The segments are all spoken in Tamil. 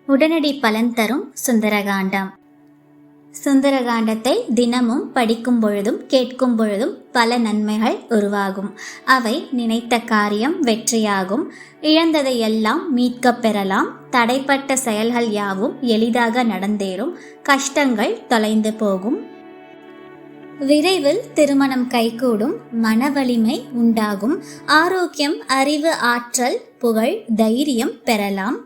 உடனடி பலன் தரும் சுந்தரகாண்டம். சுந்தரகாண்டத்தை தினமும் படிக்கும் பொழுதும் கேட்கும் பொழுதும் பல நன்மைகள் உருவாகும். அவை நினைத்த காரியம் வெற்றியாகும். இழந்ததையெல்லாம் மீட்கப் பெறலாம். தடைப்பட்ட செயல்கள் யாவும் எளிதாக நடந்தேறும். கஷ்டங்கள் தொலைந்து போகும். விரைவில் திருமணம் கைகூடும். மன வலிமை உண்டாகும். ஆரோக்கியம், அறிவு, ஆற்றல், புகழ், தைரியம் பெறலாம்.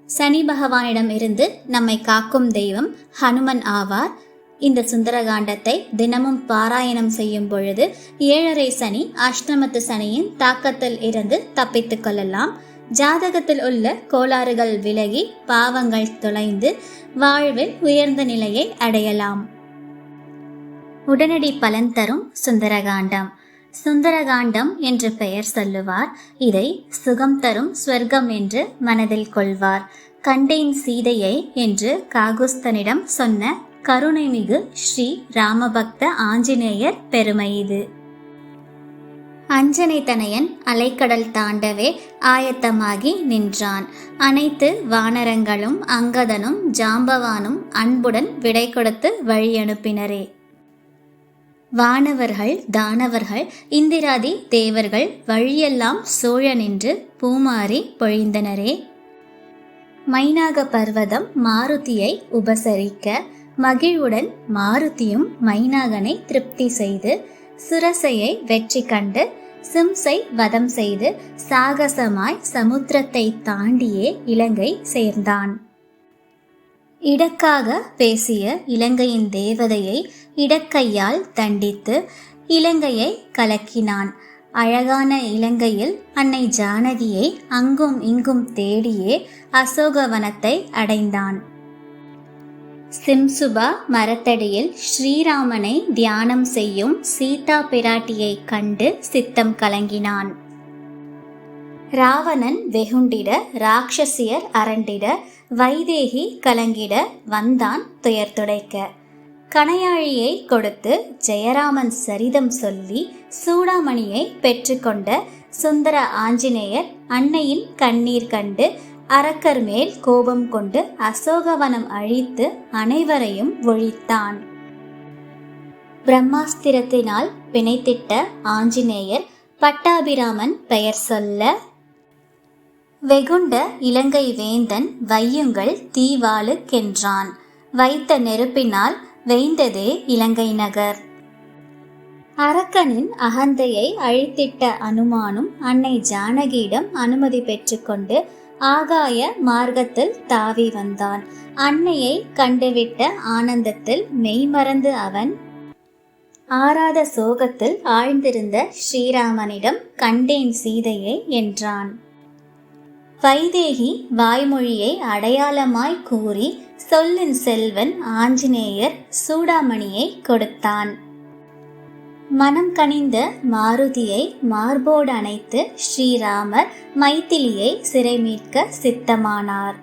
சனி பகவானிடம் இருந்து நம்மை காக்கும் தெய்வம் ஹனுமன் ஆவார். இந்த சுந்தரகாண்டத்தை தினமும் பாராயணம் செய்யும் பொழுது 7.5 சனி, அஷ்டமத்து சனியின் தாக்கத்தில் இருந்து தப்பித்துக் கொள்ளலாம். ஜாதகத்தில் உள்ள கோளாறுகள் விலகி பாவங்கள் தொலைந்து வாழ்வில் உயர்ந்த நிலையை அடையலாம். உடனடி பலன் தரும் சுந்தரகாண்டம். சுந்தரகாண்டம் என்று பெயர் சொல்லுவார். இதை சுகம் தரும் ஸ்வர்க்கம் என்று மனதில் கொள்வார். கண்டேன் சீதையை என்று காகுஸ்தனிடம் சொன்ன கருணைமிகு ஸ்ரீ ராமபக்த ஆஞ்சநேயர் பெருமை இது. அஞ்சனை தனையன் அலைக்கடல் தாண்டவே ஆயத்தமாகி நின்றான். அனைத்து வானரங்களும் அங்கதனும் ஜாம்பவானும் அன்புடன் விடை கொடுத்து வழி அனுப்பினரே. வானவர்கள், தானவர்கள், இந்திராதி தேவர்கள் வழியெல்லாம் சூழ நின்று பூமாரி பொழிந்தனரே. மைனாக பர்வதம் மாருதியை உபசரிக்க மகிழ்வுடன் மாருதியும் மைனாகனை திருப்தி செய்து சுரசையை வெற்றி கண்டு சிம்சை வதம் செய்து சாகசமாய் சமுத்திரத்தை தாண்டியே இலங்கை சேர்ந்தான். இடக்காக பேசிய இலங்கையின் தேவதையை இடக்கையால் தண்டித்து இலங்கையை கலக்கினான். அழகான இலங்கையில் அன்னை ஜானகியை அங்கும் இங்கும் தேடியே அசோகவனத்தை அடைந்தான். சிம்சுபா மரத்தடியில் ஸ்ரீராமனை தியானம் செய்யும் சீதா பிராட்டியை கண்டு சித்தம் கலங்கினான். ராவணன் வெகுண்டிட, ராட்சசியர் அரண்டிட, வைதேகி கலங்கிட வந்தான் துயர் துடைக்க. கணையாழியை கொடுத்து ஜெயராமன் சரிதம் சொல்லி சூடாமணியை பெற்றுக்கொண்ட சுந்தர ஆஞ்சநேயர் அன்னையின் கண்ணீர் கண்டு அரக்கர் மேல் கோபம் கொண்டு அசோகவனம் அழித்து அனைவரையும் ஒழித்தான். பிரம்மாஸ்திரத்தினால் பிணைத்திட்ட ஆஞ்சநேயர் பட்டாபிராமன் பெயர் சொல்ல வெகுண்ட இலங்கை வேந்தன் வையுங்கள் தீவாளுக்கென்றான். வைத்த நெருப்பினால் வேந்ததே இலங்கை நகர். அரக்கனின் அகந்தையை அழித்திட்ட அனுமானும் அன்னை ஜானகியிடம் அனுமதி பெற்றுக்கொண்டு ஆகாய மார்க்கத்தில் தாவி வந்தான். அன்னையை கண்டுவிட்ட ஆனந்தத்தில் மெய்மறந்து அவன் ஆறாத சோகத்தில் ஆழ்ந்திருந்த ஸ்ரீராமனிடம் கண்டேன் சீதையை என்றான். வைதேகி வாய்மொழியை அடையாளமாய் கூறி சொல்லின் செல்வன் ஆஞ்சநேயர் சூடாமணியை கொடுத்தான். மனம் கனிந்த மாருதியை மார்போடு அணைத்து ஸ்ரீராமர் மைத்திலியை சிறை மீட்க சித்தமானார்.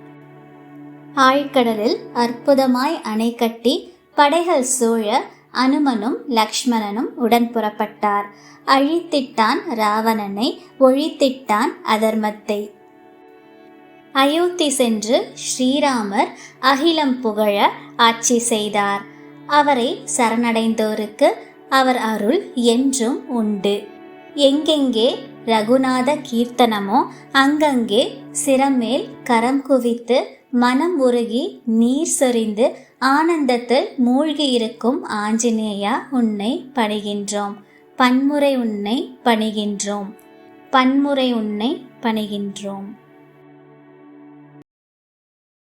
ஆழ்கடலில் அற்புதமாய் அணை கட்டி படைகள் சூழ அனுமனும் லக்ஷ்மணனும் உடன் புறப்பட்டார். அழித்திட்டான் ராவணனை, ஒழித்திட்டான் அதர்மத்தை. அயோத்தி சென்று ஸ்ரீராமர் அகிலம் புகழ ஆட்சி செய்தார். அவரை சரணடைந்தோருக்கு அவர் அருள் என்றும் உண்டு. எங்கெங்கே ரகுநாத கீர்த்தனமோ அங்கங்கே சிரமேல் கரம் குவித்து மனம் உருகி நீர் சொரிந்து ஆனந்தத்தில் மூழ்கி இருக்கும் ஆஞ்சநேயா உன்னை பணிகின்றோம். பன்முறை உன்னை பணிகின்றோம். பன்முறை உன்னை பணிகின்றோம்.